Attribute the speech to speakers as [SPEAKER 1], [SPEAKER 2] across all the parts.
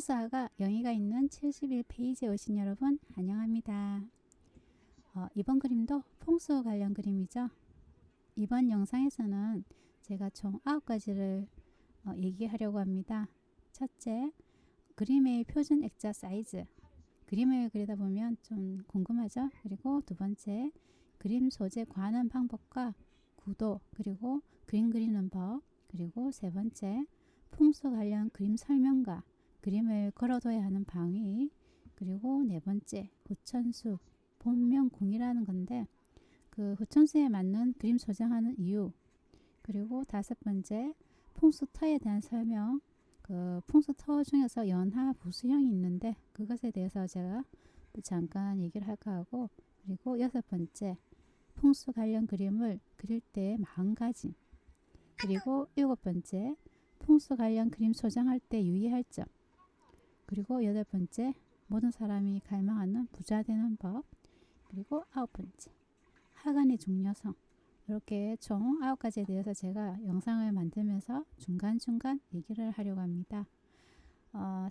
[SPEAKER 1] 풍수화가 영의가 있는 71페이지에 오신 여러분 환영합니다. 이번 그림도 풍수 관련 그림이죠. 이번 영상에서는 제가 총 9가지를 얘기하려고 합니다. 첫째, 그림의 표준 액자 사이즈. 그림을 그리다 보면 좀 궁금하죠. 그리고 두 번째, 그림 소재 관한 방법과 구도, 그리고 그림 그리는 법. 그리고 세 번째, 풍수 관련 그림 설명과 그림을 걸어둬야 하는 방위. 그리고 네 번째, 후천수, 본명궁이라는 건데 그 후천수에 맞는 그림 소장하는 이유. 그리고 다섯 번째, 풍수터에 대한 설명. 그 풍수터 중에서 연하 부수형이 있는데 그것에 대해서 제가 잠깐 얘기를 할까 하고, 그리고 여섯 번째, 풍수 관련 그림을 그릴 때 마음가짐. 그리고 일곱 번째, 풍수 관련 그림 소장할 때 유의할 점. 그리고 여덟 번째, 모든 사람이 갈망하는 부자 되는 법. 그리고 아홉 번째, 하간의 중요성. 이렇게 총 9가지에 대해서 제가 영상을 만들면서 중간중간 얘기를 하려고 합니다.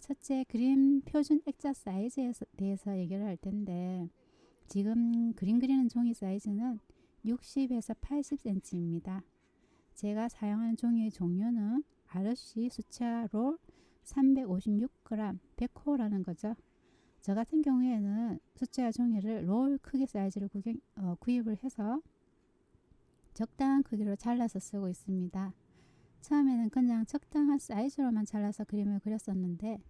[SPEAKER 1] 첫째, 그림 표준 액자 사이즈에 대해서 얘기를 할 텐데, 지금 그림 그리는 종이 사이즈는 60에서 80cm입니다. 제가 사용하는 종이의 종류는 RC 수채화 롤 356g 100호라는 거죠. 저 같은 경우에는 수채화 종이를 롤 크기 사이즈를 구입을 해서 적당한 크기로 잘라서 쓰고 있습니다. 처음에는 그냥 적당한 사이즈로만 잘라서 그림을 그렸었는데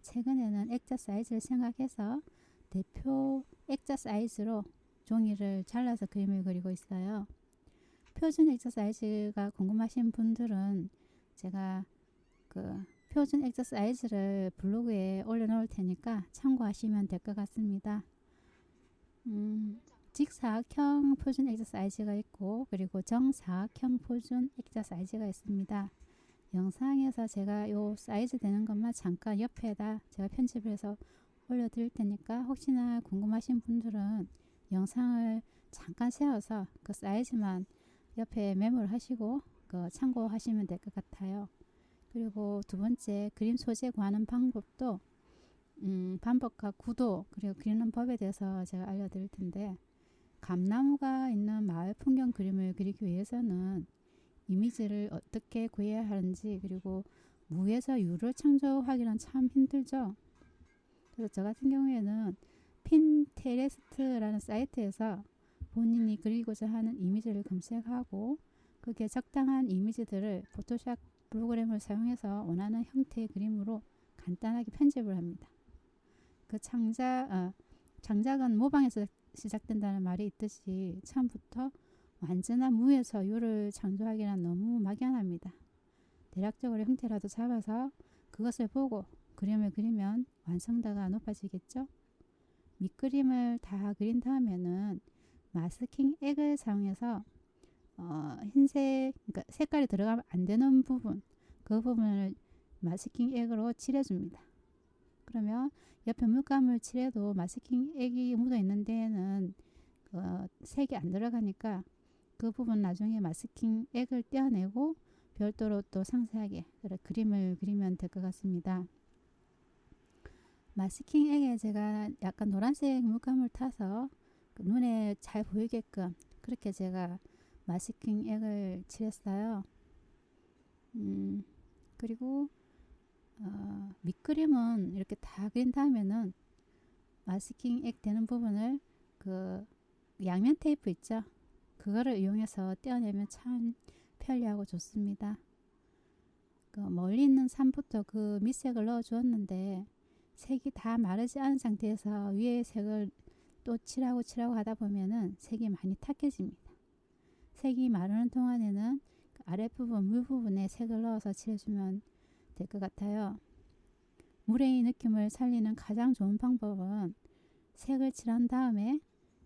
[SPEAKER 1] 최근에는 액자 사이즈를 생각해서 대표 액자 사이즈로 종이를 잘라서 그림을 그리고 있어요. 표준 액자 사이즈가 궁금하신 분들은 제가 그 표준 액자 사이즈를 블로그에 올려놓을 테니까 참고하시면 될 것 같습니다. 직사각형 표준 액자 사이즈가 있고, 그리고 정사각형 표준 액자 사이즈가 있습니다. 영상에서 제가 요 사이즈 되는 것만 잠깐 옆에다 제가 편집을 해서 올려드릴 테니까 혹시나 궁금하신 분들은 영상을 잠깐 세워서 그 사이즈만 옆에 메모를 하시고 참고하시면 될 것 같아요. 그리고 두 번째, 그림 소재 구하는 방법도 방법과 구도, 그리고 그리는 법에 대해서 제가 알려드릴 텐데, 감나무가 있는 마을 풍경 그림을 그리기 위해서는 이미지를 어떻게 구해야 하는지, 그리고 무에서 유를 창조하기는 참 힘들죠. 그래서 저 같은 경우에는 핀테레스트라는 사이트에서 본인이 그리고자 하는 이미지를 검색하고 그게 적당한 이미지들을 포토샵 프로그램을 사용해서 원하는 형태의 그림으로 간단하게 편집을 합니다. 그 창작은 모방에서 시작된다는 말이 있듯이 처음부터 완전한 무에서 유를 창조하기는 너무 막연합니다. 대략적으로 형태라도 잡아서 그것을 보고 그림을 그리면 완성도가 높아지겠죠. 밑그림을 다 그린 다음에는 마스킹 액을 사용해서 흰색, 그러니까 색깔이 들어가면 안 되는 부분, 그 부분을 마스킹 액으로 칠해줍니다. 그러면 옆에 물감을 칠해도 마스킹 액이 묻어 있는 데에는 색이 안 들어가니까 그 부분 나중에 마스킹 액을 떼어내고 별도로 또 상세하게 그림을 그리면 될 것 같습니다. 마스킹 액에 제가 약간 노란색 물감을 타서 눈에 잘 보이게끔 그렇게 제가 마스킹 액을 칠했어요. 그리고 밑그림은 이렇게 다 그린 다음에는 마스킹 액 되는 부분을 그 양면 테이프 있죠, 그거를 이용해서 떼어내면 참 편리하고 좋습니다. 그 멀리 있는 산부터 그 밑색을 넣어 주었는데 색이 다 마르지 않은 상태에서 위에 색을 또 칠하고 하다 보면은 색이 많이 탁해집니다. 색이 마르는 동안에는 그 아랫부분 물 부분에 색을 넣어서 칠해주면 될 것 같아요. 물의 느낌을 살리는 가장 좋은 방법은 색을 칠한 다음에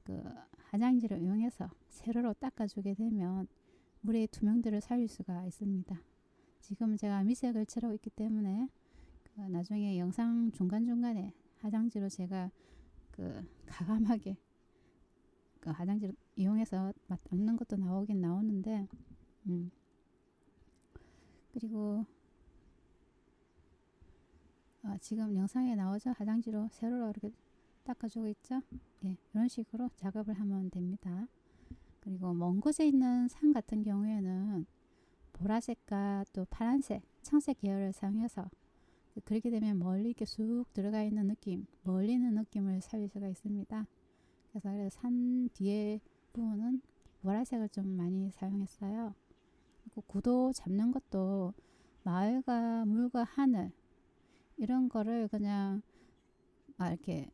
[SPEAKER 1] 그 화장지를 이용해서 세로로 닦아주게 되면 물의 투명도를 살릴 수가 있습니다. 지금 제가 미색을 칠하고 있기 때문에 나중에 영상 중간중간에 화장지로 제가 가감하게 화장지를 이용해서 닦는 것도 나오긴 나오는데, 그리고 지금 영상에 나오죠? 화장지로 세로로 이렇게 닦아주고 있죠? 예, 이런 식으로 작업을 하면 됩니다. 그리고 먼 곳에 있는 산 같은 경우에는 보라색과 또 파란색, 청색 계열을 사용해서 그렇게 되면 멀리 이렇게 쑥 들어가 있는 느낌, 멀리 있는 느낌을 살릴 수가 있습니다. 그래서 산 뒤에 부분은 보라색을 좀 많이 사용했어요. 그리고 구도 잡는 것도 마을과 물과 하늘 이런 거를 그냥 이렇게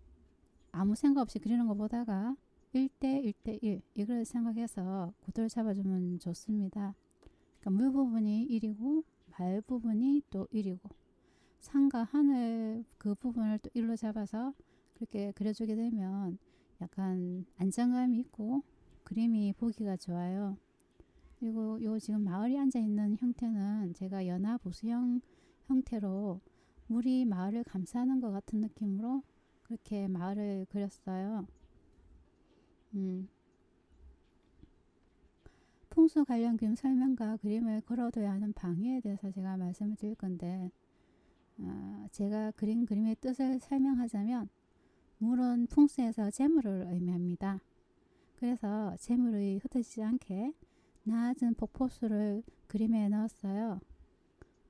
[SPEAKER 1] 아무 생각 없이 그리는 것보다가 1대 1대1 이걸 생각해서 구도를 잡아주면 좋습니다. 그러니까 물 부분이 1이고 말 부분이 또 1이고 산과 하늘 그 부분을 또 1로 잡아서 그렇게 그려주게 되면 약간 안정감이 있고 그림이 보기가 좋아요. 그리고 요 지금 마을이 앉아 있는 형태는 제가 연화 보수형 형태로 물이 마을을 감싸는 것 같은 느낌으로 그렇게 마을을 그렸어요. 풍수 관련 그림 설명과 그림을 걸어둬야 하는 방해에 대해서 제가 말씀을 드릴 건데 제가 그린 그림의 뜻을 설명하자면 물은 풍수에서 재물을 의미합니다. 그래서 재물이 흩어지지 않게 낮은 폭포수를 그림에 넣었어요.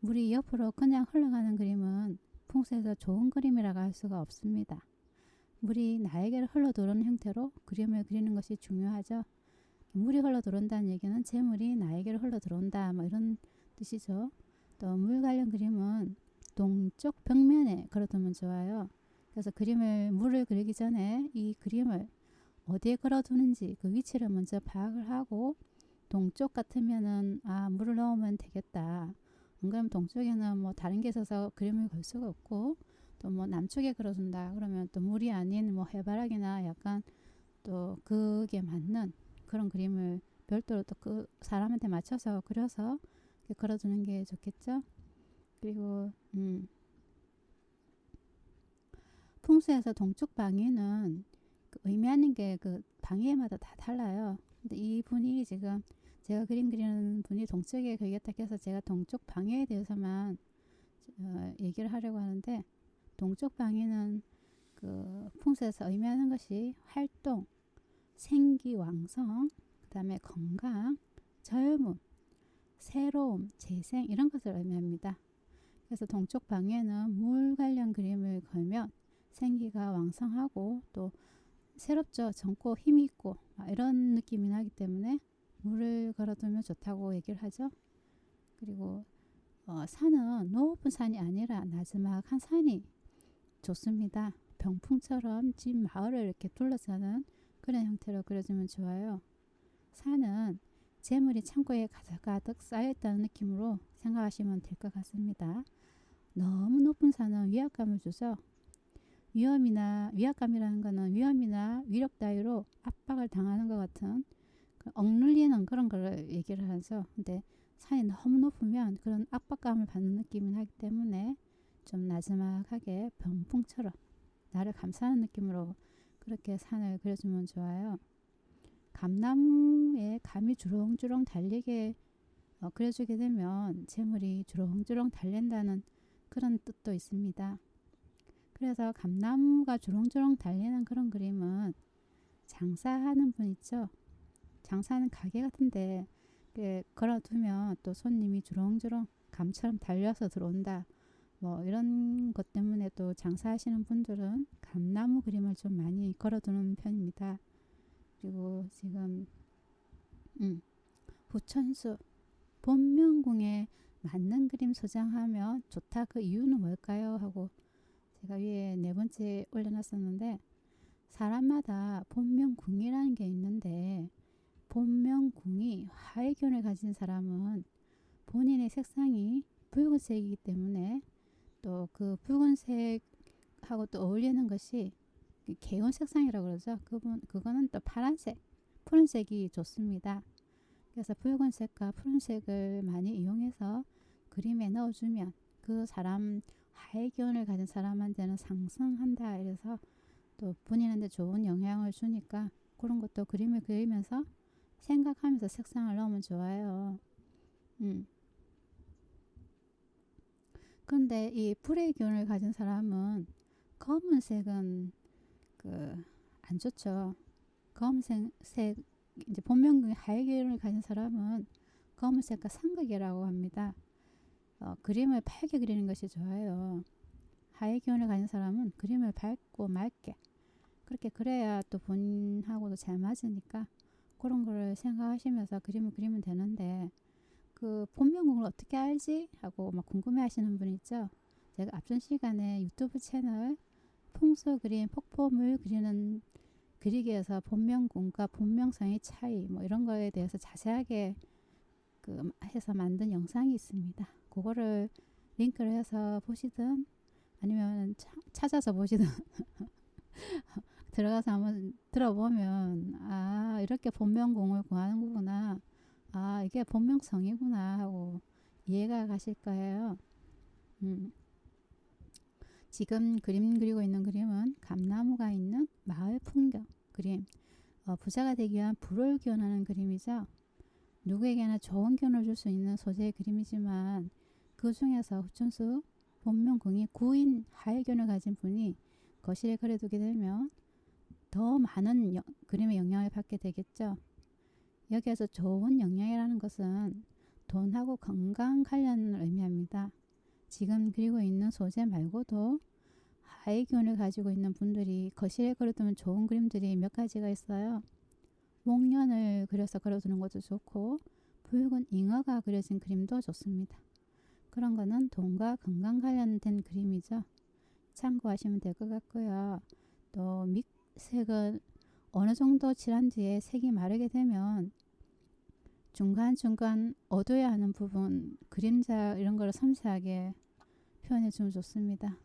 [SPEAKER 1] 물이 옆으로 그냥 흘러가는 그림은 풍수에서 좋은 그림이라고 할 수가 없습니다. 물이 나에게로 흘러들어오는 형태로 그림을 그리는 것이 중요하죠. 물이 흘러들어온다는 얘기는 재물이 나에게로 흘러들어온다 뭐 이런 뜻이죠. 또 물 관련 그림은 동쪽 벽면에 걸어두면 좋아요. 그래서 물을 그리기 전에 이 그림을 어디에 걸어두는지 그 위치를 먼저 파악을 하고 동쪽 같으면은 물을 넣으면 되겠다. 안 그러면 동쪽에는 뭐 다른 게 있어서 그림을 걸 수가 없고 또 뭐 남쪽에 걸어둔다 그러면 또 물이 아닌 뭐 해바라기나 약간 또 그게 맞는 그런 그림을 별도로 또 그 사람한테 맞춰서 그려서 걸어두는 게 좋겠죠. 그리고 풍수에서 동쪽 방위는 의미하는 게 그 방위마다 다 달라요. 근데 이 분이 지금 제가 그리는 분이 동쪽에 그리겠다 해서 제가 동쪽 방위에 대해서만 얘기를 하려고 하는데 동쪽 방위는 그 풍수에서 의미하는 것이 활동, 생기왕성, 그 다음에 건강, 젊음, 새로움, 재생 이런 것을 의미합니다. 그래서 동쪽 방에는 물 관련 그림을 걸면 생기가 왕성하고 또 새롭죠. 젊고 힘이 있고 이런 느낌이 나기 때문에 물을 걸어두면 좋다고 얘기를 하죠. 그리고 산은 높은 산이 아니라 나지막한 산이 좋습니다. 병풍처럼 집 마을을 이렇게 둘러싸는 그런 형태로 그려주면 좋아요. 산은 재물이 창고에 가득가득 쌓여있다는 느낌으로 생각하시면 될 것 같습니다. 너무 높은 산은 위압감을 주죠. 위압감이라는 것은 위험이나 위력 따위로 압박을 당하는 것 같은 억눌리는 그런 걸 얘기를 하죠. 근데 산이 너무 높으면 그런 압박감을 받는 느낌이 나기 때문에 좀 나지막하게 병풍처럼 나를 감싸는 느낌으로 그렇게 산을 그려주면 좋아요. 감나무에 감이 주렁주렁 달리게 그려주게 되면 재물이 주렁주렁 달린다는 그런 뜻도 있습니다. 그래서 감나무가 주렁주렁 달리는 그런 그림은 장사하는 분 있죠. 장사하는 가게 같은데 걸어두면 또 손님이 주렁주렁 감처럼 달려서 들어온다. 뭐 이런 것 때문에 또 장사하시는 분들은 감나무 그림을 좀 많이 걸어두는 편입니다. 그리고 지금 부천수 본명궁에 맞는 그림 소장하면 좋다. 그 이유는 뭘까요? 하고 제가 위에 4번째 올려놨었는데 사람마다 본명궁이라는 게 있는데 본명궁이 화의견을 가진 사람은 본인의 색상이 붉은색이기 때문에 또 그 붉은색하고 또 어울리는 것이 개운 색상이라고 그러죠. 그거는 또 파란색, 푸른색이 좋습니다. 그래서 붉은색과 푸른색을 많이 이용해서 그림에 넣어주면 그 사람 화의견을 가진 사람한테는 상승한다. 이래서 또 본인한테 좋은 영향을 주니까 그런 것도 그림을 그리면서 생각하면서 색상을 넣으면 좋아요. 근데 이 불의 기운을 가진 사람은 검은색은 그 안 좋죠. 검은색 이제 본명의 하얀 기운을 가진 사람은 검은색과 상극이라고 합니다. 그림을 밝게 그리는 것이 좋아요. 하얀 기운을 가진 사람은 그림을 밝고 맑게 그렇게 그래야 또 본인하고도 잘 맞으니까 그런 거를 생각하시면서 그림을 그리면 되는데 그 본명을 어떻게 알지? 하고 막 궁금해 하시는 분 있죠. 제가 앞전 시간에 유튜브 채널 풍수 그림 폭포물 그리기에서 본명궁과 본명성의 차이 뭐 이런 거에 대해서 자세하게 해서 만든 영상이 있습니다. 그거를 링크를 해서 보시든 아니면 찾아서 보시든 들어가서 한번 들어보면 아 이렇게 본명공을 구하는 거구나, 아 이게 본명성이구나 하고 이해가 가실 거예요. 지금 그림 그리고 있는 그림은 감나무가 있는 마을 풍경 그림, 부자가 되기 위한 불을 기원하는 그림이죠. 누구에게나 좋은 기운을 줄 수 있는 소재의 그림이지만 그 중에서 후천수 본명궁이 구인 하일견을 가진 분이 거실에 그려두게 되면 더 많은 그림의 영향을 받게 되겠죠. 여기에서 좋은 영향이라는 것은 돈하고 건강 관련을 의미합니다. 지금 그리고 있는 소재 말고도 하의 기운을 가지고 있는 분들이 거실에 그려두면 좋은 그림들이 몇 가지가 있어요. 목련을 그려서 그려두는 것도 좋고 붉은 잉어가 그려진 그림도 좋습니다. 그런 거는 돈과 건강 관련된 그림이죠. 참고하시면 될 것 같고요. 또 색을 어느 정도 칠한 뒤에 색이 마르게 되면 중간중간 어두워야 하는 부분, 그림자 이런 거를 섬세하게 표현해 주면 좋습니다.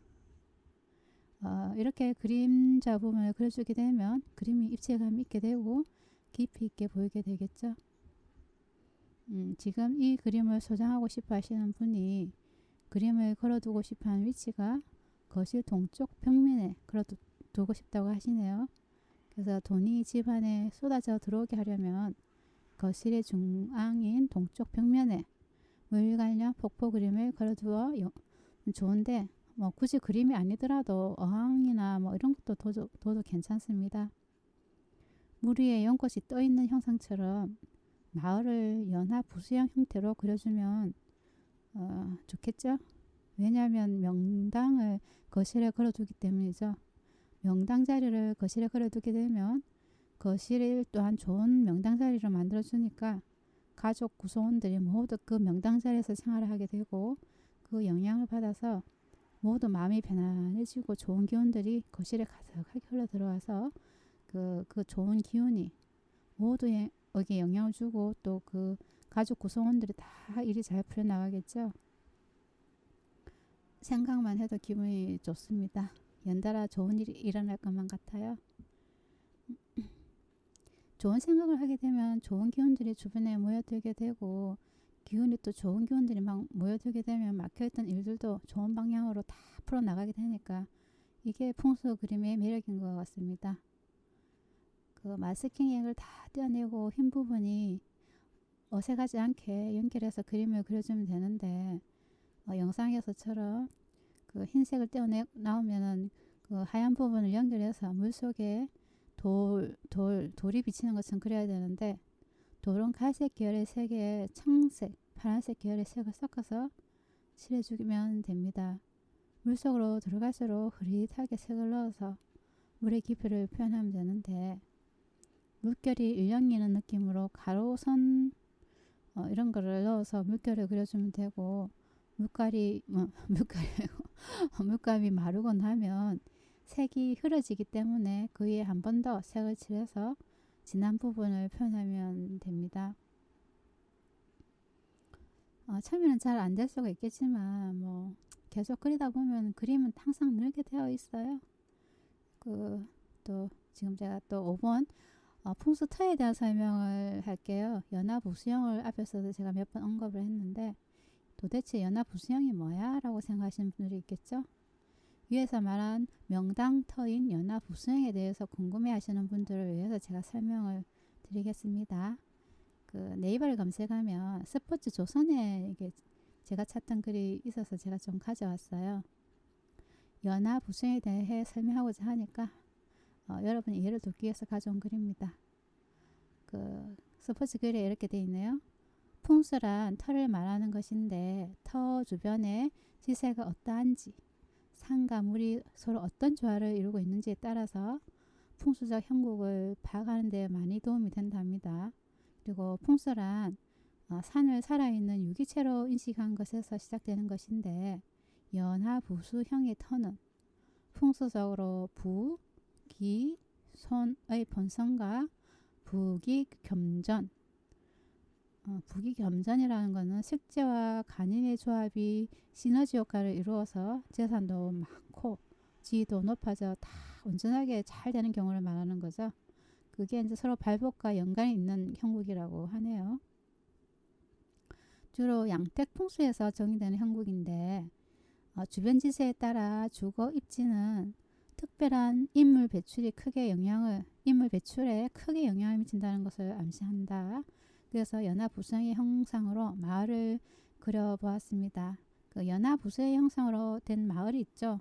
[SPEAKER 1] 이렇게 그림자 부분을 그려주게 되면 그림이 입체감이 있게 되고 깊이 있게 보이게 되겠죠. 지금 이 그림을 소장하고 싶어 하시는 분이 그림을 걸어두고 싶어 하는 위치가 거실 동쪽 벽면에 걸어두고 싶다고 하시네요. 그래서 돈이 집 안에 쏟아져 들어오게 하려면 거실의 중앙인 동쪽 벽면에 물 관련 폭포 그림을 걸어두어 좋은데 뭐 굳이 그림이 아니더라도 어항이나 뭐 이런 것도 둬도 괜찮습니다. 물 위에 연꽃이 떠있는 형상처럼 마을을 연화 부수형 형태로 그려주면 좋겠죠. 왜냐하면 명당을 거실에 걸어두기 때문이죠. 명당 자리를 거실에 걸어두게 되면 거실 또한 좋은 명당 자리를 만들어주니까 가족 구성원들이 모두 그 명당 자리에서 생활을 하게 되고 그 영향을 받아서 모두 마음이 편안해지고 좋은 기운들이 거실에 가득하게 흘러 들어와서 그 좋은 기운이 모두에게 영향을 주고 또 그 가족 구성원들이 다 일이 잘 풀려나가겠죠. 생각만 해도 기분이 좋습니다. 연달아 좋은 일이 일어날 것만 같아요. 좋은 생각을 하게 되면 좋은 기운들이 주변에 모여들게 되고 기운이 또 좋은 기운들이 막 모여들게 되면 막혀있던 일들도 좋은 방향으로 다 풀어나가게 되니까 이게 풍수 그림의 매력인 것 같습니다. 그 마스킹액을 다 떼어내고 흰 부분이 어색하지 않게 연결해서 그림을 그려주면 되는데 영상에서처럼 그 흰색을 나오면은 그 하얀 부분을 연결해서 물속에 돌이 비치는 것처럼 그려야 되는데 돌은 갈색 계열의 색에 청색, 파란색 계열의 색을 섞어서 칠해주면 됩니다. 물속으로 들어갈수록 흐릿하게 색을 넣어서 물의 깊이를 표현하면 되는데 물결이 일렁이는 느낌으로 가로선 이런 거를 넣어서 물결을 그려주면 되고 물감이 마르고 나면 색이 흐려지기 때문에 그 위에 한 번 더 색을 칠해서 진한 부분을 표현하면 됩니다. 처음에는 잘 안 될 수가 있겠지만 뭐 계속 그리다 보면 그림은 항상 늘게 되어 있어요. 또 지금 제가 또 5번 풍수터에 대한 설명을 할게요. 연화부수형을 앞에서도 제가 몇 번 언급을 했는데 도대체 연화부수형이 뭐야? 라고 생각하시는 분들이 있겠죠. 위에서 말한 명당터인 연화부수형에 대해서 궁금해 하시는 분들을 위해서 제가 설명을 드리겠습니다. 그 네이버를 검색하면 스포츠 조선에 이게 제가 찾던 글이 있어서 제가 좀 가져왔어요. 연화 부수에 대해 설명하고자 하니까 여러분이 이해를 돕기 위해서 가져온 글입니다. 그 스포츠 글에 이렇게 되어 있네요. 풍수란 터를 말하는 것인데 터 주변에 지세가 어떠한지 산과 물이 서로 어떤 조화를 이루고 있는지에 따라서 풍수적 형국을 파악하는 데 많이 도움이 된답니다. 그리고 풍수란 산을 살아있는 유기체로 인식한 것에서 시작되는 것인데 연하부수형의 터는 풍수적으로 부, 기, 손의 본성과 부기겸전 부기겸전이라는 것은 색재와 간인의 조합이 시너지 효과를 이루어서 재산도 많고 지위도 높아져 다 온전하게 잘 되는 경우를 말하는 거죠. 그게 이제 서로 발복과 연관이 있는 형국이라고 하네요. 주로 양택 풍수에서 정의되는 형국인데 주변 지세에 따라 주거 입지는 특별한 인물 배출에 크게 영향을 미친다는 것을 암시한다. 그래서 연화부수의 형상으로 마을을 그려보았습니다. 그 연화부수의 형상으로 된 마을이 있죠.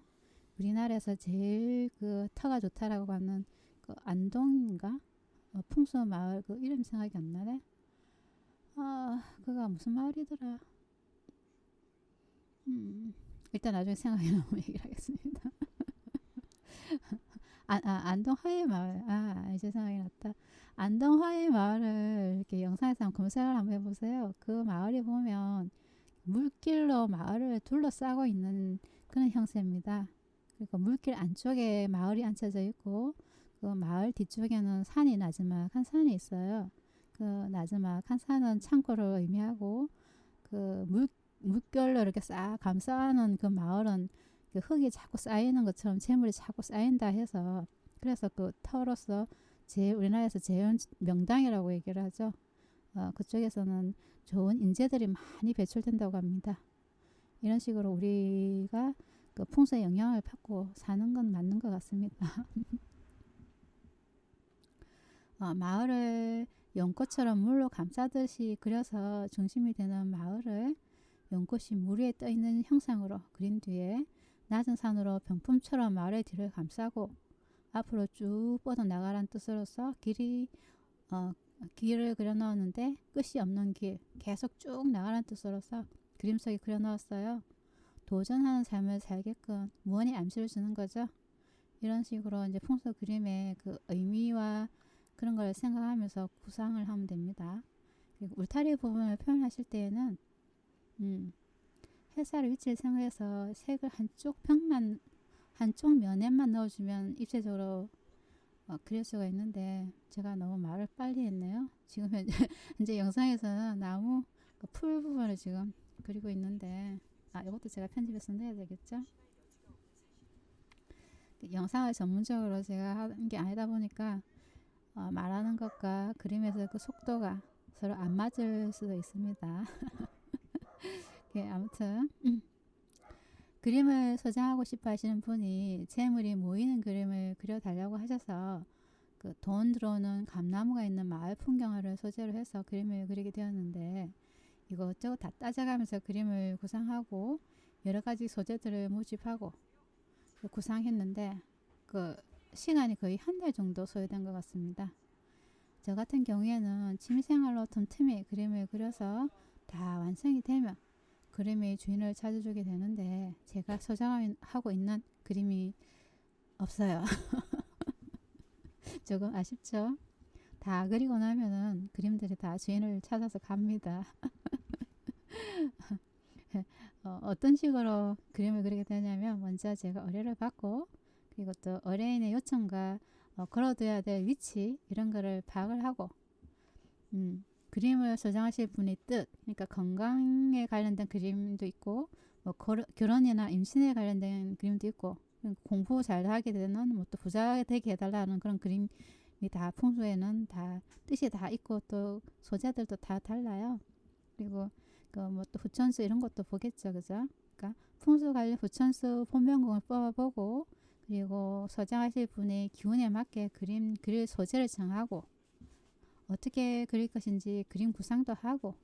[SPEAKER 1] 우리나라에서 제일 그 터가 좋다라고 하는 그 안동인가? 풍수 마을 그 이름 생각이 안 나네. 그가 무슨 마을이더라. 일단 나중에 생각이 나면 얘기를 하겠습니다. 안동 화해 마을. 이제 생각이 났다. 안동 화해 마을을 이렇게 영상에서 한번 검색을 한번 해보세요. 그 마을에 보면 물길로 마을을 둘러싸고 있는 그런 형태입니다. 그리고 물길 안쪽에 마을이 앉혀져 있고 그 마을 뒤쪽에는 산이 나지막한 산이 있어요. 그 나지막한 산은 창고를 의미하고 그 물결로 이렇게 싹 감싸는 그 마을은 그 흙이 자꾸 쌓이는 것처럼 재물이 자꾸 쌓인다 해서 그래서 그 터로서 우리나라에서 제일 명당이라고 얘기를 하죠. 그쪽에서는 좋은 인재들이 많이 배출된다고 합니다. 이런 식으로 우리가 그 풍수의 영향을 받고 사는 건 맞는 것 같습니다. 마을을 연꽃처럼 물로 감싸듯이 그려서 중심이 되는 마을을 연꽃이 물 위에 떠있는 형상으로 그린 뒤에 낮은 산으로 병풍처럼 마을의 뒤를 감싸고 앞으로 쭉 뻗어나가라는 뜻으로서 길을 그려 넣었는데 끝이 없는 길, 계속 쭉 나가라는 뜻으로서 그림 속에 그려 넣었어요. 도전하는 삶을 살게끔 무언의 암시를 주는 거죠. 이런 식으로 이제 풍수 그림의 그 의미와 그런 걸 생각하면서 구상을 하면 됩니다. 그리고 울타리 부분을 표현하실 때에는 햇살의 위치를 생각해서 색을 한쪽 면에만 넣어주면 입체적으로 그릴 수가 있는데 제가 너무 말을 빨리 했네요. 지금 현재 영상에서는 나무 그 풀 부분을 지금 그리고 있는데 이것도 제가 편집해서 넣어야 되겠죠? 영상을 전문적으로 제가 하는 게 아니다 보니까 말하는 것과 그림에서 그 속도가 서로 안 맞을 수도 있습니다. 아무튼 그림을 소장하고 싶어 하시는 분이 재물이 모이는 그림을 그려달라고 하셔서 그 돈 들어오는 감나무가 있는 마을 풍경화를 소재로 해서 그림을 그리게 되었는데 이것저것 다 따져가면서 그림을 구상하고 여러 가지 소재들을 모집하고 구상했는데 그 시간이 거의 한 달 정도 소요된 것 같습니다. 저 같은 경우에는 취미생활로 틈틈이 그림을 그려서 다 완성이 되면 그림의 주인을 찾아주게 되는데 제가 소장하고 있는 그림이 없어요. 조금 아쉽죠? 다 그리고 나면은 그림들이 다 주인을 찾아서 갑니다. 어떤 식으로 그림을 그리게 되냐면 먼저 제가 의뢰를 받고 그리고 또 의뢰인의 요청과 걸어둬야 될 위치 이런 거를 파악을 하고 그림을 소장하실 분의 뜻, 그러니까 건강에 관련된 그림도 있고 뭐 결혼이나 임신에 관련된 그림도 있고 공부 잘 하게 되는 뭐 또 부자 되게 해달라는 그런 그림이 다 풍수에는 다 뜻이 다 있고 또 소재들도 다 달라요. 그리고 그 뭐 또 부천수 이런 것도 보겠죠, 그죠? 그러니까 풍수 관련 부천수 본명공을 뽑아보고 그리고 소장하실 분의 기운에 맞게 그릴 소재를 정하고 어떻게 그릴 것인지 그림 구상도 하고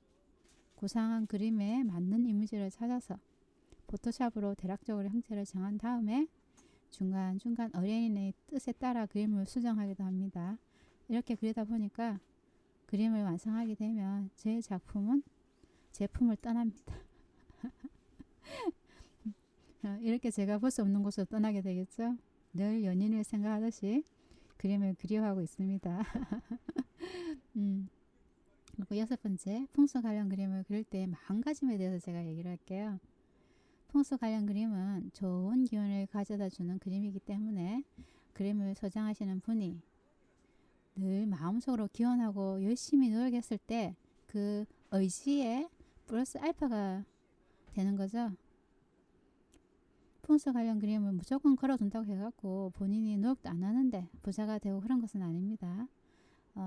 [SPEAKER 1] 구상한 그림에 맞는 이미지를 찾아서 포토샵으로 대략적으로 형태를 정한 다음에 중간중간 어린이의 뜻에 따라 그림을 수정하기도 합니다. 이렇게 그리다 보니까 그림을 완성하게 되면 제 작품은 제품을 떠납니다. 이렇게 제가 볼 수 없는 곳으로 떠나게 되겠죠. 늘 연인을 생각하듯이 그림을 그리워하고 있습니다. 그리고 여섯 번째, 풍수 관련 그림을 그릴 때 마음가짐에 대해서 제가 얘기를 할게요. 풍수 관련 그림은 좋은 기운을 가져다 주는 그림이기 때문에 그림을 소장하시는 분이 늘 마음속으로 기원하고 열심히 노력했을 때 그 의지에 플러스 알파가 되는 거죠. 풍수 관련 그림을 무조건 걸어둔다고 해갖고 본인이 노력도 안 하는데 부자가 되고 그런 것은 아닙니다.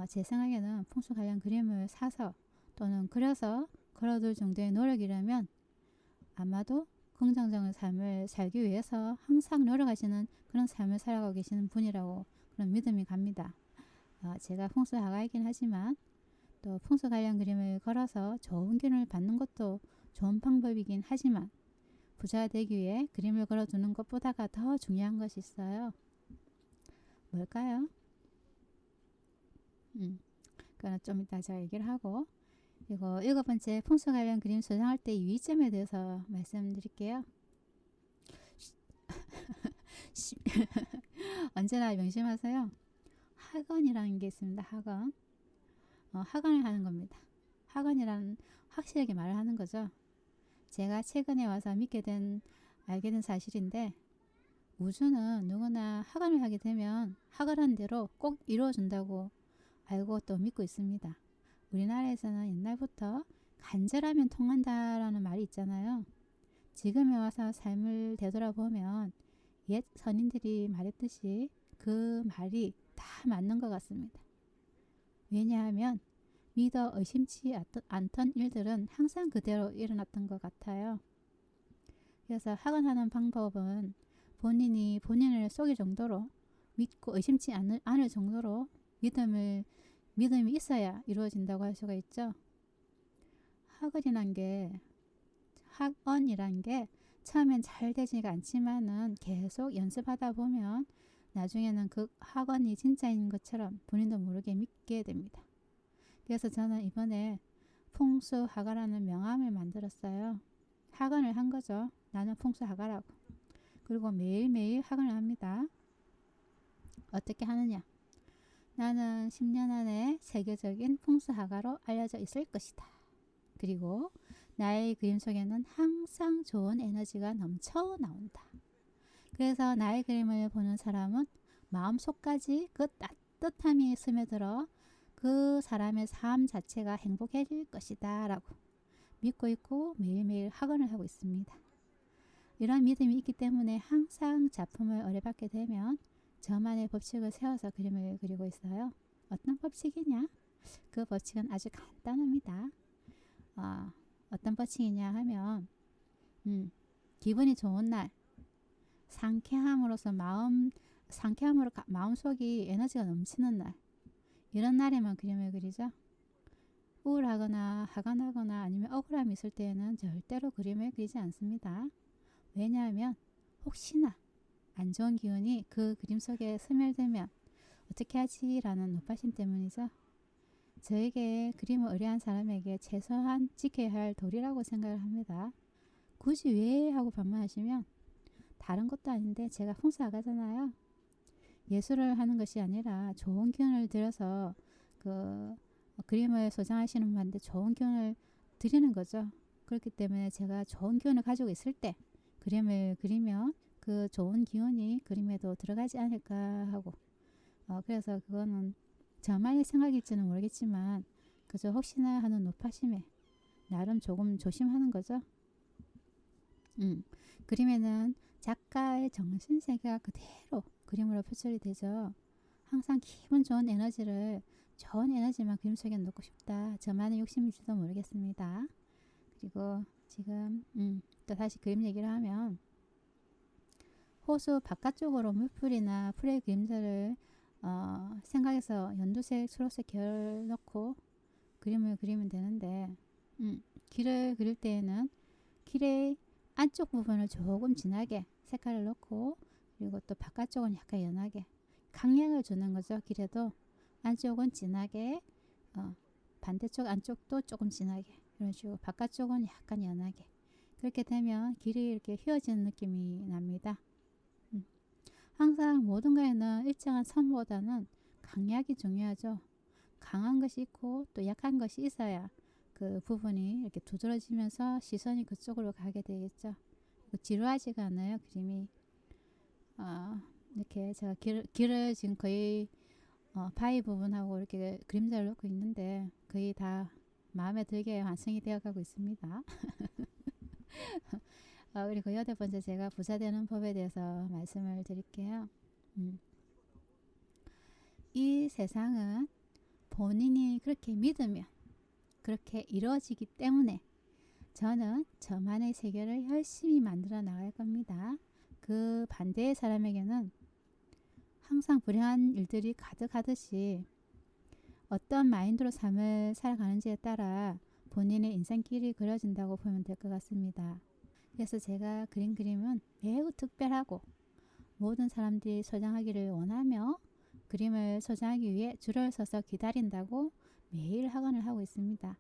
[SPEAKER 1] 제 생각에는 풍수 관련 그림을 사서 또는 그려서 걸어둘 정도의 노력이라면 아마도 긍정적인 삶을 살기 위해서 항상 노력하시는 그런 삶을 살아가고 계시는 분이라고 그런 믿음이 갑니다. 제가 풍수화가이긴 하지만 또 풍수 관련 그림을 걸어서 좋은 기운을 받는 것도 좋은 방법이긴 하지만 부자가 되기 위해 그림을 걸어두는 것보다가 더 중요한 것이 있어요. 뭘까요? 그거는 좀 이따 제가 얘기를 하고, 그리고 일곱 번째, 풍수 관련 그림 소장할 때 유의점에 대해서 말씀드릴게요. 언제나 명심하세요. 학원이라는 게 있습니다. 학원. 학원을 하는 겁니다. 학원이라는 확실하게 말을 하는 거죠. 제가 최근에 와서 알게 된 사실인데, 우주는 누구나 학원을 하게 되면 학원한 대로 꼭 이루어준다고 알고 또 믿고 있습니다. 우리나라에서는 옛날부터 간절하면 통한다라는 말이 있잖아요. 지금에 와서 삶을 되돌아보면 옛 선인들이 말했듯이 그 말이 다 맞는 것 같습니다. 왜냐하면 믿어 의심치 않던 일들은 항상 그대로 일어났던 것 같아요. 그래서 학원하는 방법은 본인이 본인을 속일 정도로 믿고 의심치 않을 정도로 믿음이 있어야 이루어진다고 할 수가 있죠. 학원이란 게 처음엔 잘 되지가 않지만은 계속 연습하다 보면 나중에는 그 학원이 진짜인 것처럼 본인도 모르게 믿게 됩니다. 그래서 저는 이번에 풍수학과라는 명함을 만들었어요. 학원을 한 거죠. 나는 풍수학과라고. 그리고 매일매일 학원을 합니다. 어떻게 하느냐? 나는 10년 안에 세계적인 풍수학과로 알려져 있을 것이다. 그리고 나의 그림 속에는 항상 좋은 에너지가 넘쳐 나온다. 그래서 나의 그림을 보는 사람은 마음속까지 그 따뜻함이 스며들어 그 사람의 삶 자체가 행복해질 것이다 라고 믿고 있고 매일매일 학원을 하고 있습니다. 이런 믿음이 있기 때문에 항상 작품을 의뢰받게 되면 저만의 법칙을 세워서 그림을 그리고 있어요. 어떤 법칙이냐? 그 법칙은 아주 간단합니다. 어떤 법칙이냐 하면 기분이 좋은 날, 상쾌함으로 마음속이 에너지가 넘치는 날, 이런 날에만 그림을 그리죠. 우울하거나 화가 아니면 억울함이 있을 때에는 절대로 그림을 그리지 않습니다. 왜냐하면 혹시나 안 좋은 기운이 그 그림 속에 스며들면 어떻게 하지? 라는 노파심 때문이죠. 저에게 그림을 의뢰한 사람에게 최소한 지켜야 할 도리라고 생각을 합니다. 굳이 왜? 하고 반문하시면 다른 것도 아닌데 제가 풍수학과잖아요. 예술을 하는 것이 아니라 좋은 기운을 들여서 그 그림을 소장하시는 분한테 좋은 기운을 드리는 거죠. 그렇기 때문에 제가 좋은 기운을 가지고 있을 때 그림을 그리면 그 좋은 기운이 그림에도 들어가지 않을까 하고 그래서 그거는 저만의 생각일지는 모르겠지만 그저 혹시나 하는 노파심에 나름 조금 조심하는 거죠. 그림에는 작가의 정신세계가 그대로 그림으로 표출이 되죠. 항상 기분 좋은 에너지만 그림 속에 넣고 싶다. 저만의 욕심일지도 모르겠습니다. 그리고 지금 또 다시 그림 얘기를 하면 호수 바깥쪽으로 물풀이나 풀의 그림자를 생각해서 연두색, 초록색 결 넣고 그림을 그리면 되는데 길을 그릴 때에는 길의 안쪽 부분을 조금 진하게 색깔을 넣고, 그리고 또 바깥쪽은 약간 연하게 강약을 주는 거죠. 길에도 안쪽은 진하게, 반대쪽 안쪽도 조금 진하게, 이런 식으로 바깥쪽은 약간 연하게, 그렇게 되면 길이 이렇게 휘어지는 느낌이 납니다. 항상 모든 거에는 일정한 선보다는 강약이 중요하죠. 강한 것이 있고 또 약한 것이 있어야 그 부분이 이렇게 두드러지면서 시선이 그쪽으로 가게 되겠죠. 지루하지가 않아요, 그림이. 이렇게 제가 길을 지금 거의 바위 부분하고 이렇게 그림자를 놓고 있는데 거의 다 마음에 들게 완성이 되어 가고 있습니다. 그리고 8번째, 제가 부자 되는 법에 대해서 말씀을 드릴게요. 이 세상은 본인이 그렇게 믿으면 그렇게 이루어지기 때문에 저는 저만의 세계를 열심히 만들어 나갈 겁니다. 그 반대의 사람에게는 항상 불행한 일들이 가득하듯이 어떤 마인드로 삶을 살아가는지에 따라 본인의 인생길이 그려진다고 보면 될 것 같습니다. 그래서 제가 그린 그림은 매우 특별하고 모든 사람들이 소장하기를 원하며 그림을 소장하기 위해 줄을 서서 기다린다고 매일 학원을 하고 있습니다.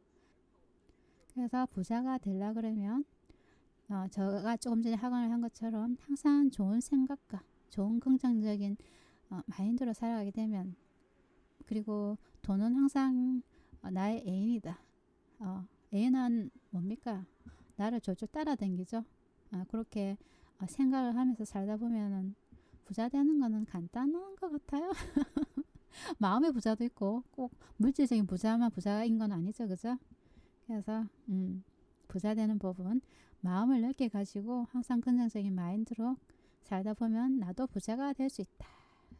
[SPEAKER 1] 그래서 부자가 되려 그러면 제가 조금 전에 학원을 한 것처럼 항상 좋은 생각과 좋은 긍정적인 마인드로 살아가게 되면, 그리고 돈은 항상 나의 애인이다. 애인은 뭡니까? 나를 졸졸 따라다니죠. 그렇게 생각을 하면서 살다 보면은 부자 되는 거는 간단한 것 같아요. 마음의 부자도 있고 꼭 물질적인 부자만 부자인 건 아니죠, 그죠? 그래서 부자 되는 법은 마음을 넓게 가지고 항상 긍정적인 마인드로 살다 보면 나도 부자가 될 수 있다,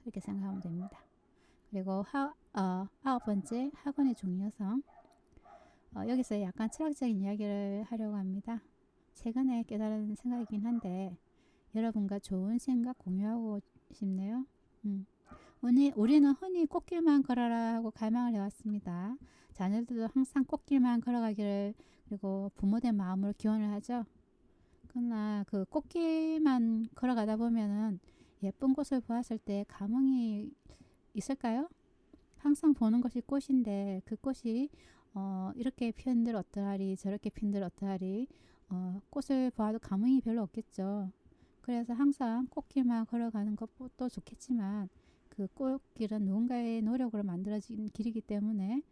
[SPEAKER 1] 이렇게 생각하면 됩니다. 그리고 9번째, 학원의 중요성. 여기서 약간 철학적인 이야기를 하려고 합니다. 최근에 깨달은 생각이긴 한데 여러분과 좋은 생각 공유하고 싶네요. 우리는 흔히 꽃길만 걸어라 하고 갈망을 해왔습니다. 자녀들도 항상 꽃길만 걸어가기를, 그리고 부모된 마음으로 기원을 하죠. 그러나 그 꽃길만 걸어가다 보면은 예쁜 꽃을 보았을 때 감흥이 있을까요? 항상 보는 것이 꽃인데 그 꽃이 이렇게 피운들 어떠하리, 저렇게 피운들 어떠하리, 꽃을 보아도 감흥이 별로 없겠죠. 그래서 항상 꽃길만 걸어가는 것도 좋겠지만 그 꽃길은 누군가의 노력으로 만들어진 길이기 때문에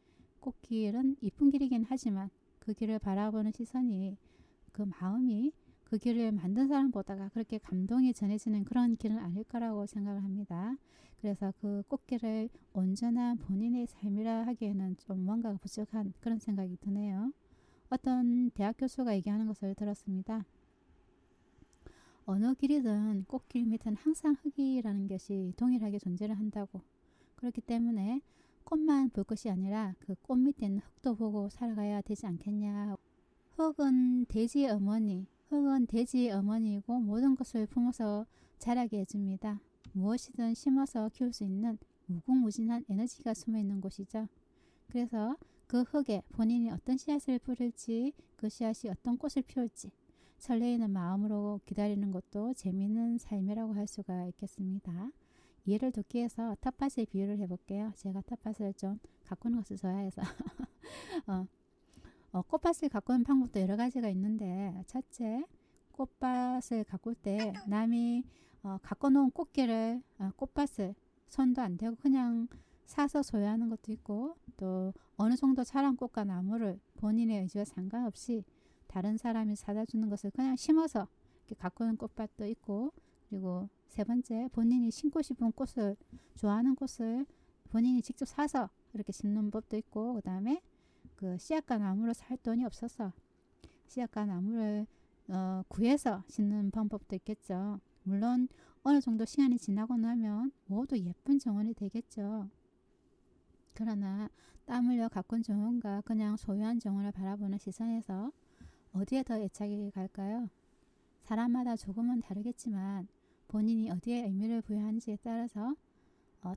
[SPEAKER 1] 꽃길은 이쁜 길이긴 하지만 그 길을 바라보는 시선이, 그 마음이 그 길을 만든 사람보다가 그렇게 감동이 전해지는 그런 길은 아닐 거라고 생각을 합니다. 그래서 그 꽃길을 온전한 본인의 삶이라 하기에는 좀 뭔가가 부족한 그런 생각이 드네요. 어떤 대학 교수가 얘기하는 것을 들었습니다. 어느 길이든 꽃길 밑은 항상 흙이라는 것이 동일하게 존재를 한다고. 그렇기 때문에 꽃만 볼 것이 아니라 그 꽃 밑에 있는 흙도 보고 살아가야 되지 않겠냐. 흙은 돼지의 어머니이고 모든 것을 품어서 자라게 해줍니다. 무엇이든 심어서 키울 수 있는 무궁무진한 에너지가 숨어있는 곳이죠. 그래서 그 흙에 본인이 어떤 씨앗을 뿌릴지, 그 씨앗이 어떤 꽃을 피울지 설레이는 마음으로 기다리는 것도 재미있는 삶이라고 할 수가 있겠습니다. 이해를 돕기 위해서 텃밭의 비유를 해볼게요. 제가 텃밭을 좀 가꾸는 것을 좋아해서 꽃밭을 가꾸는 방법도 여러 가지가 있는데, 첫째, 꽃밭을 가꿀 때 남이 가꿔놓은 꽃길을, 꽃밭을 손도 안 대고 그냥 사서 소유하는 것도 있고, 또 어느 정도 자란 꽃과 나무를 본인의 의지와 상관없이 다른 사람이 사다 주는 것을 그냥 심어서 이렇게 가꾸는 꽃밭도 있고, 그리고 세 번째, 본인이 심고 싶은 꽃을, 좋아하는 꽃을 본인이 직접 사서 이렇게 심는 법도 있고, 그 다음에 그 씨앗과 나무를 살 돈이 없어서 씨앗과 나무를 구해서 심는 방법도 있겠죠. 물론 어느 정도 시간이 지나고 나면 모두 예쁜 정원이 되겠죠. 그러나 땀 흘려 가꾼 정원과 그냥 소유한 정원을 바라보는 시선에서 어디에 더 애착이 갈까요? 사람마다 조금은 다르겠지만 본인이 어디에 의미를 부여하는지에 따라서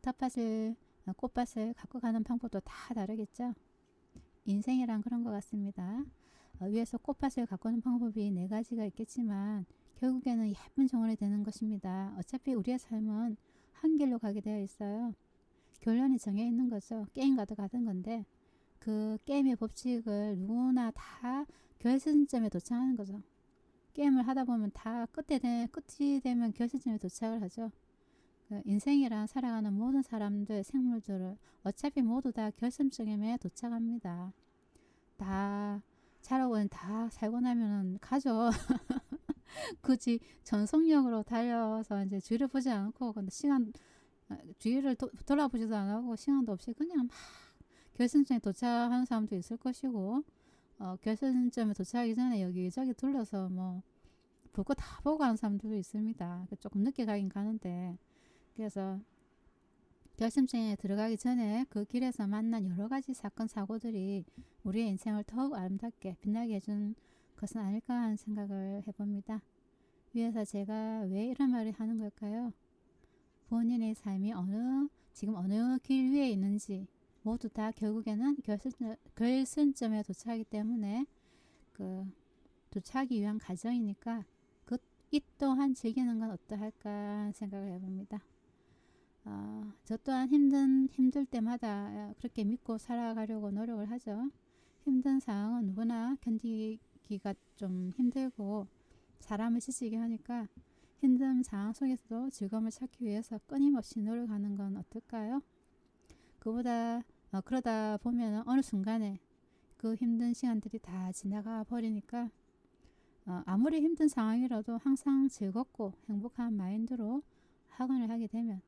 [SPEAKER 1] 텃밭을, 꽃밭을 가꿔가는 방법도 다 다르겠죠. 인생이란 그런 것 같습니다. 위에서 꽃밭을 가꾸는 방법이 네 가지가 있겠지만 결국에는 예쁜 정원이 되는 것입니다. 어차피 우리의 삶은 한 길로 가게 되어 있어요. 결론이 정해 있는 거죠. 게임과도 같은 건데 그 게임의 법칙을 누구나 다 결승점에 도착하는 거죠. 게임을 하다 보면 다 끝이 되면 결승점에 도착을 하죠. 그 인생이란 살아가는 모든 사람들, 생물들을 어차피 모두 다 결승점에 도착합니다. 다 자라고 다 살고 나면은 가죠. 굳이 전속력으로 달려서 이제 주위를 보지 않고 근데 주위를 돌아보지도 않고 시간도 없이 그냥 막 결승점에 도착하는 사람도 있을 것이고 결승점에 도착하기 전에 여기저기 둘러서 뭐 볼 거 다 보고 가는 사람들도 있습니다. 조금 늦게 가긴 가는데 그래서 결승점에 들어가기 전에 그 길에서 만난 여러 가지 사건 사고들이 우리의 인생을 더욱 아름답게 빛나게 해준 것은 아닐까 하는 생각을 해봅니다. 위에서 제가 왜 이런 말을 하는 걸까요? 본인의 삶이 지금 어느 길 위에 있는지 모두 다 결국에는 결승점에 도착하기 때문에 그 도착하기 위한 과정이니까 이 또한 즐기는 건 어떠할까 생각을 해봅니다. 저 또한 힘들 때마다 그렇게 믿고 살아가려고 노력을 하죠. 힘든 상황은 누구나 견디기가 좀 힘들고 사람을 지치게 하니까 힘든 상황 속에서도 즐거움을 찾기 위해서 끊임없이 노력하는 건 어떨까요? 그러다 보면 어느 순간에 그 힘든 시간들이 다 지나가 버리니까 아무리 힘든 상황이라도 항상 즐겁고 행복한 마인드로 학원을 하게 되면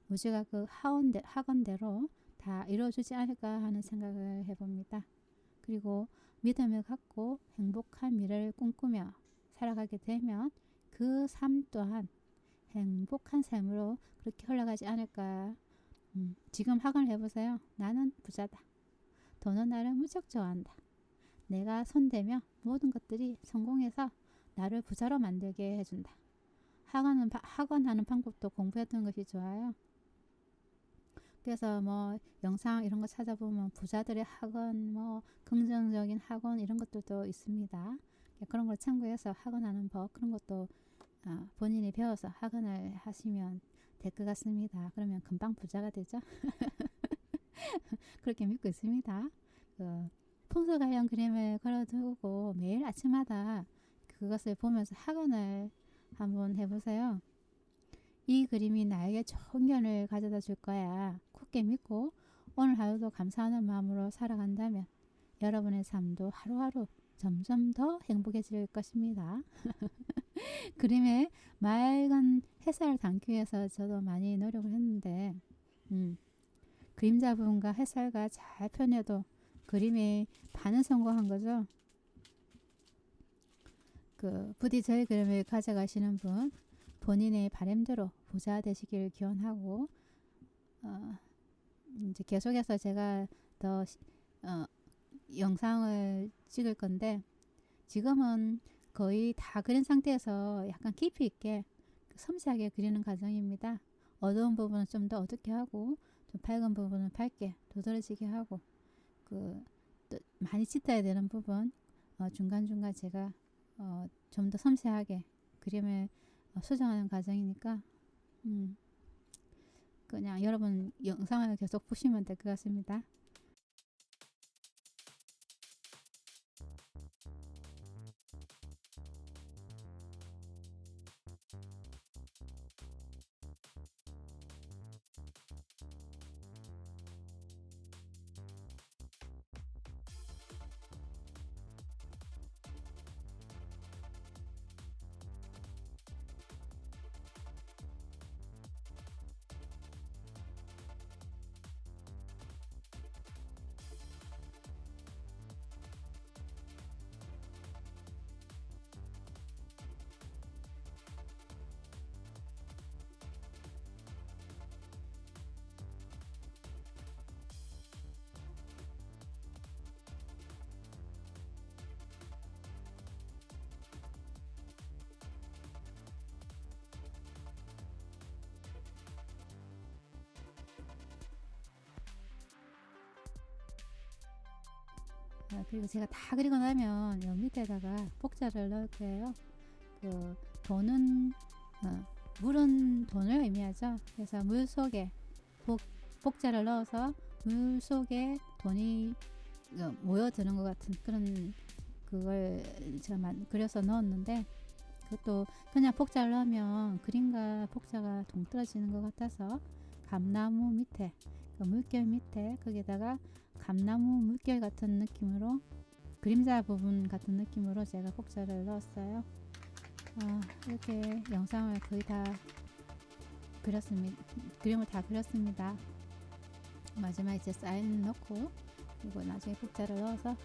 [SPEAKER 1] 우주가 그 학원대로 다 이루어주지 않을까 하는 생각을 해봅니다. 그리고 믿음을 갖고 행복한 미래를 꿈꾸며 살아가게 되면 그 삶 또한 행복한 삶으로 그렇게 흘러가지 않을까. 지금 학원을 해보세요. 나는 부자다. 돈은 나를 무척 좋아한다. 내가 손대며 모든 것들이 성공해서 나를 부자로 만들게 해준다. 학원하는 방법도 공부했던 것이 좋아요. 그래서 뭐 영상 이런 거 찾아보면 부자들의 학원, 뭐 긍정적인 학원 이런 것들도 있습니다. 그런 걸 참고해서 학원하는 법 그런 것도 본인이 배워서 학원을 하시면 될 것 같습니다. 그러면 금방 부자가 되죠. 그렇게 믿고 있습니다. 풍수 관련 그림을 걸어두고 매일 아침마다 그것을 보면서 학원을 한번 해보세요. 이 그림이 나에게 좋은 견을 가져다 줄 거야. 굳게 믿고 오늘 하루도 감사하는 마음으로 살아간다면 여러분의 삶도 하루하루 점점 더 행복해질 것입니다. 그림에 맑은 햇살을 담기 위해서 저도 많이 노력을 했는데 그림자 부분과 햇살과 잘 편해도 그림이 반은 성공한 거죠. 부디 저희 그림을 가져가시는 분 본인의 바람대로 부자 되시길 기원하고 이제 계속해서 제가 더 영상을 찍을 건데 지금은 거의 다 그린 상태에서 약간 깊이 있게 섬세하게 그리는 과정입니다. 어두운 부분은 좀 더 어둡게 하고 좀 밝은 부분은 밝게 도드라지게 하고 또 많이 짙어야 되는 부분 중간중간 제가 좀 더 섬세하게 그림을 수정하는 과정이니까 그냥 여러분 영상을 계속 보시면 될 것 같습니다. 그리고 제가 다 그리고 나면 요 밑에다가 복자를 넣을 거예요. 그 돈은 물은 돈을 의미하죠. 그래서 물 속에 복자를 넣어서 물 속에 돈이 모여드는 것 같은 그런 그걸 제가 그려서 넣었는데, 그것도 그냥 복자를 넣으면 그림과 복자가 동떨어지는 것 같아서 감나무 밑에, 그 물결 밑에 거기에다가 감나무 물결 같은 느낌으로, 그림자 부분 같은 느낌으로 제가 복자를 넣었어요. 이렇게 영상을 거의 다 그렸습니다. 그림을 다 그렸습니다. 마지막에 이제 사인 넣고, 그리고 나중에 복자를 넣어서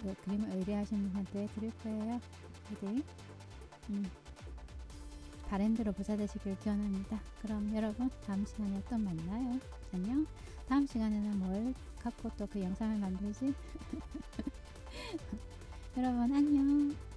[SPEAKER 1] 그 그림을 의뢰하신 분한테 드릴 거예요. 헤딩. 바랜드로 부자 되시길 기원합니다. 그럼 여러분 다음 시간에 또 만나요. 안녕. 다음 시간에는 뭘 갖고 또 그 영상을 만들지? 여러분 안녕.